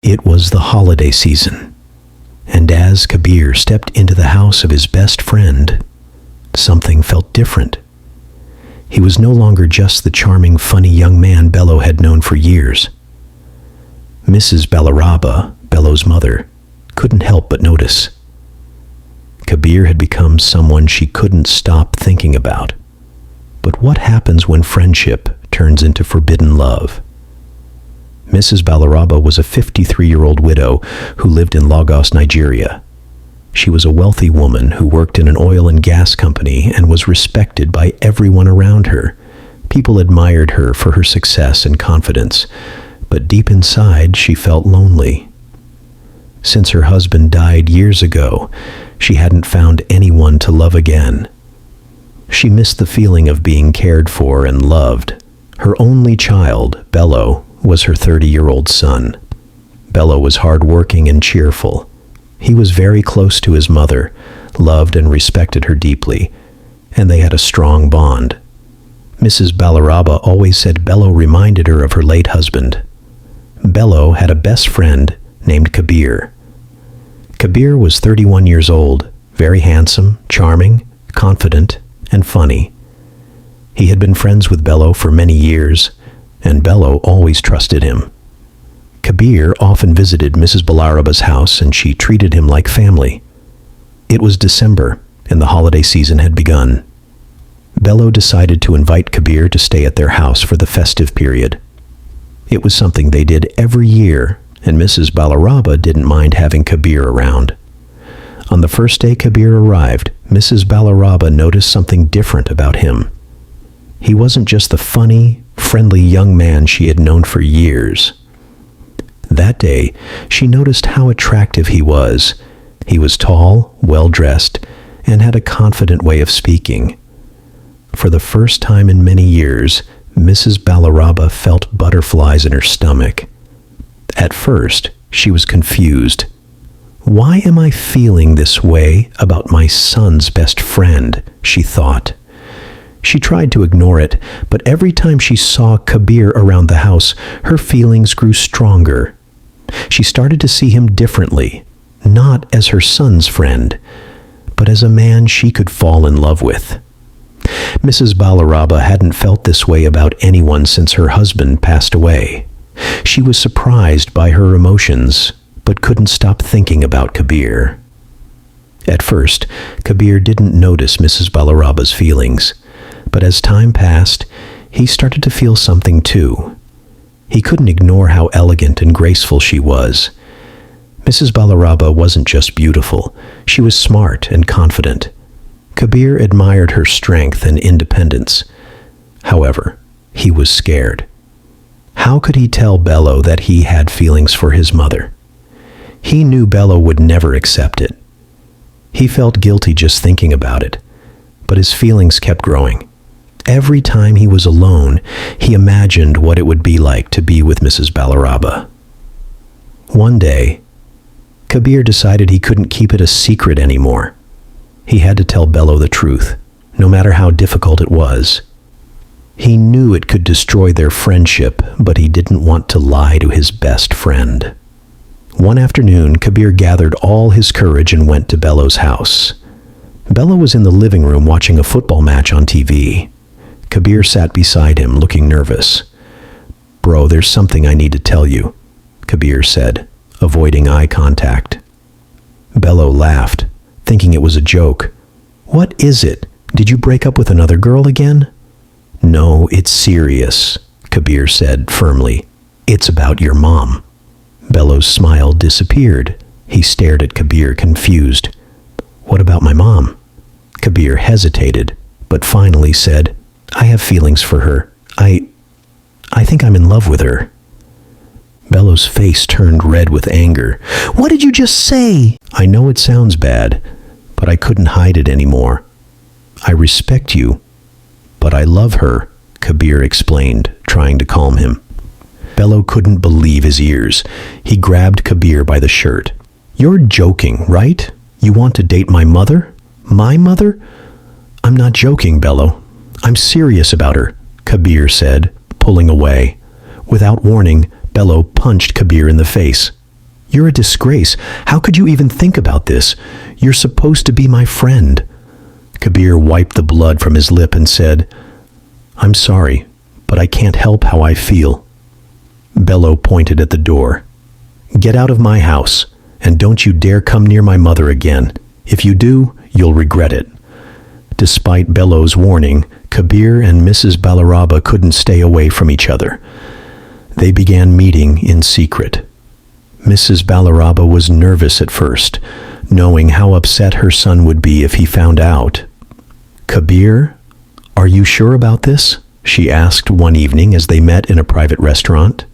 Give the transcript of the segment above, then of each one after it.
It was the holiday season, and as Kabir stepped into the house of his best friend, something felt different. He was no longer just the charming, funny young man Bello had known for years. Mrs. Balaraba, Bello's mother, couldn't help but notice. Kabir had become someone she couldn't stop thinking about. But what happens when friendship turns into forbidden love? Mrs. Balaraba was a 53-year-old widow who lived in Lagos, Nigeria. She was a wealthy woman who worked in an oil and gas company and was respected by everyone around her. People admired her for her success and confidence, but deep inside she felt lonely. Since her husband died years ago, she hadn't found anyone to love again. She missed the feeling of being cared for and loved. Her only child, Bello, was her 30-year-old son. Bello was hardworking and cheerful. He was very close to his mother, loved and respected her deeply, and they had a strong bond. Mrs. Balaraba always said Bello reminded her of her late husband. Bello had a best friend named Kabir. Kabir was 31 years old, very handsome, charming, confident, and funny. He had been friends with Bello for many years, and Bello always trusted him. Kabir often visited Mrs. Balaraba's house, and she treated him like family. It was December, and the holiday season had begun. Bello decided to invite Kabir to stay at their house for the festive period. It was something they did every year, and Mrs. Balaraba didn't mind having Kabir around. On the first day Kabir arrived, Mrs. Balaraba noticed something different about him. He wasn't just the funny, friendly young man she had known for years. That day, she noticed how attractive he was. He was tall, well-dressed, and had a confident way of speaking. For the first time in many years, Mrs. Balaraba felt butterflies in her stomach. At first, she was confused. Why am I feeling this way about my son's best friend? She thought. She tried to ignore it, but every time she saw Kabir around the house, her feelings grew stronger. She started to see him differently, not as her son's friend, but as a man she could fall in love with. Mrs. Balaraba hadn't felt this way about anyone since her husband passed away. She was surprised by her emotions, but couldn't stop thinking about Kabir. At first, Kabir didn't notice Mrs. Balaraba's feelings, but as time passed, he started to feel something too. He couldn't ignore how elegant and graceful she was. Mrs. Balaraba wasn't just beautiful, she was smart and confident. Kabir admired her strength and independence. However, he was scared. How could he tell Bello that he had feelings for his mother? He knew Bello would never accept it. He felt guilty just thinking about it, but his feelings kept growing. Every time he was alone, he imagined what it would be like to be with Mrs. Balaraba. One day, Kabir decided he couldn't keep it a secret anymore. He had to tell Bello the truth, no matter how difficult it was. He knew it could destroy their friendship, but he didn't want to lie to his best friend. One afternoon, Kabir gathered all his courage and went to Bello's house. Bello was in the living room watching a football match on TV. Kabir sat beside him, looking nervous. "Bro, there's something I need to tell you," Kabir said, avoiding eye contact. Bello laughed, thinking it was a joke. "What is it? Did you break up with another girl again?" "No, it's serious," Kabir said firmly. "It's about your mom." Bello's smile disappeared. He stared at Kabir, confused. "What about my mom?" Kabir hesitated, but finally said, "I have feelings for her. I think I'm in love with her." Bello's face turned red with anger. "What did you just say?" "I know it sounds bad, but I couldn't hide it anymore. I respect you, but I love her," Kabir explained, trying to calm him. Bello couldn't believe his ears. He grabbed Kabir by the shirt. "You're joking, right? You want to date my mother? My mother?" "I'm not joking, Bello. I'm serious about her," Kabir said, pulling away. Without warning, Bello punched Kabir in the face. You're a disgrace. How could you even think about this? You're supposed to be my friend." Kabir wiped the blood from his lip and said, "I'm sorry, but I can't help how I feel." Bello pointed at the door. "Get out of my house, and don't you dare come near my mother again. If you do, you'll regret it." Despite Bello's warning, Kabir and Mrs. Balaraba couldn't stay away from each other. They began meeting in secret. Mrs. Balaraba was nervous at first, knowing how upset her son would be if he found out. "Kabir, are you sure about this?" she asked one evening as they met in a private restaurant.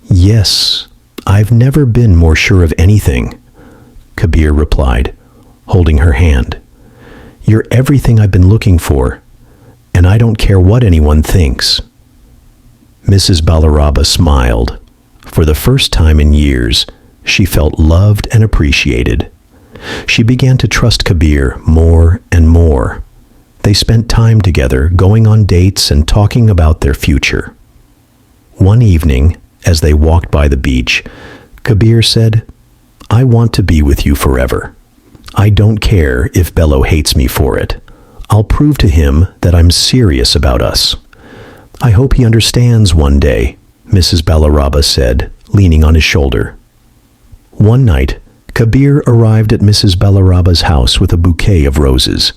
"Yes, I've never been more sure of anything," Kabir replied, holding her hand. "You're everything I've been looking for, and I don't care what anyone thinks." Mrs. Balaraba smiled. For the first time in years, she felt loved and appreciated. She began to trust Kabir more and more. They spent time together, going on dates and talking about their future. One evening, as they walked by the beach, Kabir said, "I want to be with you forever. I don't care if Bello hates me for it. I'll prove to him that I'm serious about us." "I hope he understands one day," Mrs. Balaraba said, leaning on his shoulder. One night, Kabir arrived at Mrs. Balaraba's house with a bouquet of roses.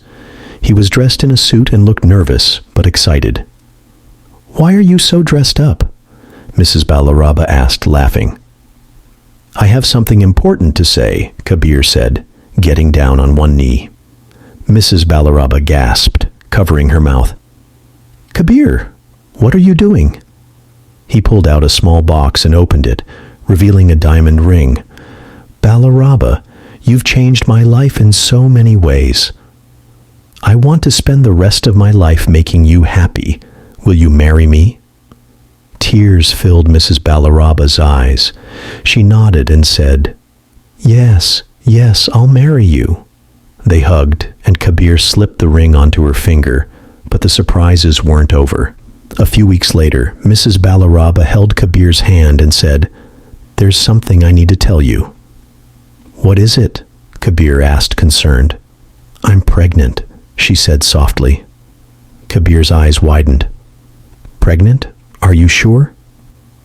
He was dressed in a suit and looked nervous, but excited. "Why are you so dressed up?" Mrs. Balaraba asked, laughing. "I have something important to say," Kabir said, getting down on one knee. Mrs. Balaraba gasped, covering her mouth. "Kabir, what are you doing?" He pulled out a small box and opened it, revealing a diamond ring. "Balaraba, you've changed my life in so many ways. I want to spend the rest of my life making you happy. Will you marry me?" Tears filled Mrs. Balaraba's eyes. She nodded and said, "Yes, yes, I'll marry you." They hugged, and Kabir slipped the ring onto her finger, but the surprises weren't over. A few weeks later, Mrs. Balaraba held Kabir's hand and said, "There's something I need to tell you." "What is it?" Kabir asked, concerned. "I'm pregnant," she said softly. Kabir's eyes widened. "Pregnant? Are you sure?"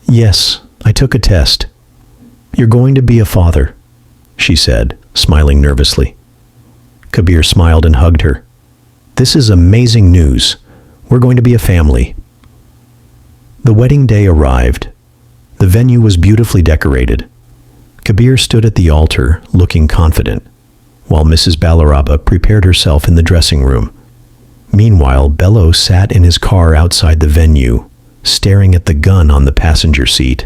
"Yes, I took a test." "You're going to be a father," she said, smiling nervously. Kabir smiled and hugged her. "This is amazing news. We're going to be a family." The wedding day arrived. The venue was beautifully decorated. Kabir stood at the altar, looking confident, while Mrs. Balaraba prepared herself in the dressing room. Meanwhile, Bello sat in his car outside the venue, staring at the gun on the passenger seat.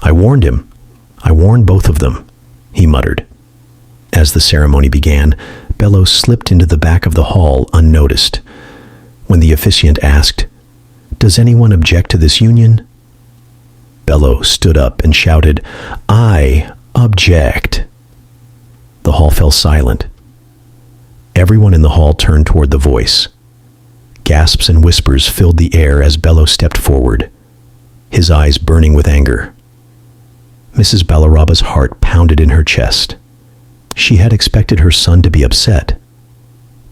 "I warned him. I warned both of them," he muttered. As the ceremony began, Bello slipped into the back of the hall unnoticed. When the officiant asked, "Does anyone object to this union?" Bello stood up and shouted, "I object." The hall fell silent. Everyone in the hall turned toward the voice. Gasps and whispers filled the air as Bello stepped forward, his eyes burning with anger. Mrs. Balaraba's heart pounded in her chest. She had expected her son to be upset,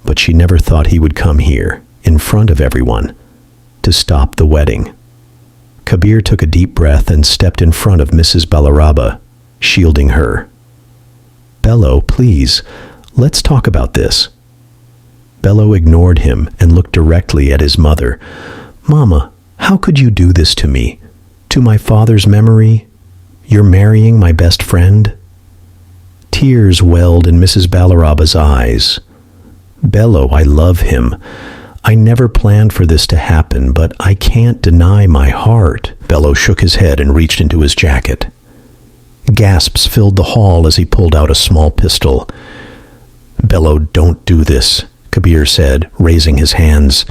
but she never thought he would come here, in front of everyone, to stop the wedding. Kabir took a deep breath and stepped in front of Mrs. Balaraba, shielding her. "Bello, please, let's talk about this." Bello ignored him and looked directly at his mother. "Mama, how could you do this to me? To my father's memory? You're marrying my best friend?" Tears welled in Mrs. Balaraba's eyes. "Bello, I love him. I never planned for this to happen, but I can't deny my heart." Bello shook his head and reached into his jacket. Gasps filled the hall as he pulled out a small pistol. "Bello, don't do this," Kabir said, raising his hands.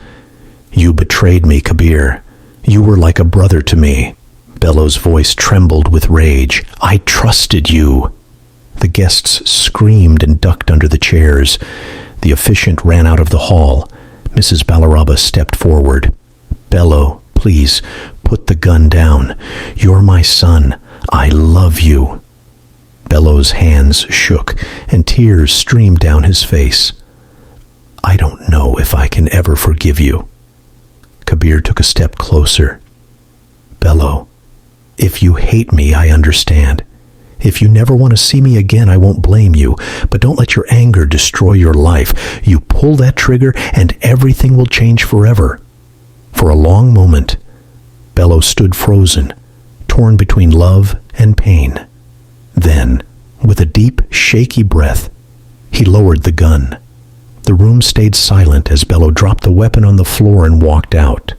"You betrayed me, Kabir. You were like a brother to me." Bello's voice trembled with rage. "I trusted you." The guests screamed and ducked under the chairs. The officiant ran out of the hall. Mrs. Balaraba stepped forward. "Bello, please, put the gun down. You're my son. I love you." Bello's hands shook, and tears streamed down his face. "I don't know if I can ever forgive you." Kabir took a step closer. "Bello, if you hate me, I understand. If you never want to see me again, I won't blame you. But don't let your anger destroy your life. You pull that trigger, and everything will change forever." For a long moment, Bello stood frozen, torn between love and pain. Then, with a deep, shaky breath, he lowered the gun. The room stayed silent as Bello dropped the weapon on the floor and walked out.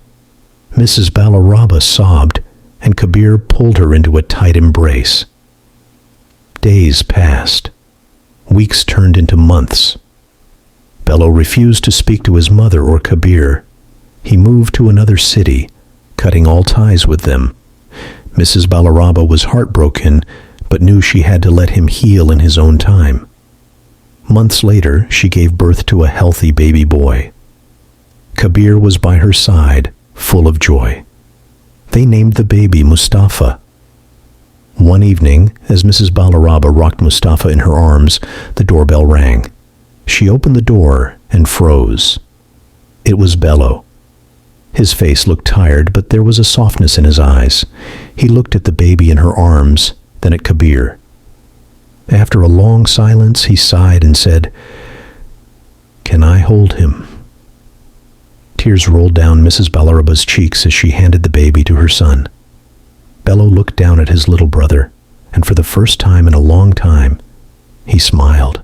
Mrs. Balaraba sobbed, and Kabir pulled her into a tight embrace. Days passed. Weeks turned into months. Bello refused to speak to his mother or Kabir. He moved to another city, cutting all ties with them. Mrs. Balaraba was heartbroken, but knew she had to let him heal in his own time. Months later, she gave birth to a healthy baby boy. Kabir was by her side, full of joy. They named the baby Mustafa. One evening, as Mrs. Balaraba rocked Mustafa in her arms, the doorbell rang. She opened the door and froze. It was Bello. His face looked tired, but there was a softness in his eyes. He looked at the baby in her arms, then at Kabir. After a long silence, he sighed and said, "Can I hold him?" Tears rolled down Mrs. Balaraba's cheeks as she handed the baby to her son. Bello looked down at his little brother, and for the first time in a long time, he smiled.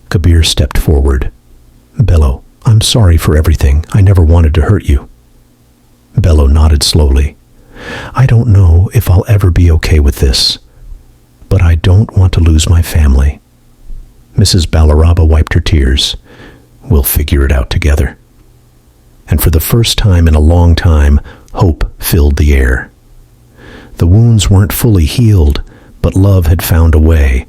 Kabir stepped forward. "Bello, I'm sorry for everything. I never wanted to hurt you." Bello nodded slowly. "I don't know if I'll ever be okay with this, but I don't want to lose my family." Mrs. Balaraba wiped her tears. "We'll figure it out together." And for the first time in a long time, hope filled the air. The wounds weren't fully healed, but love had found a way.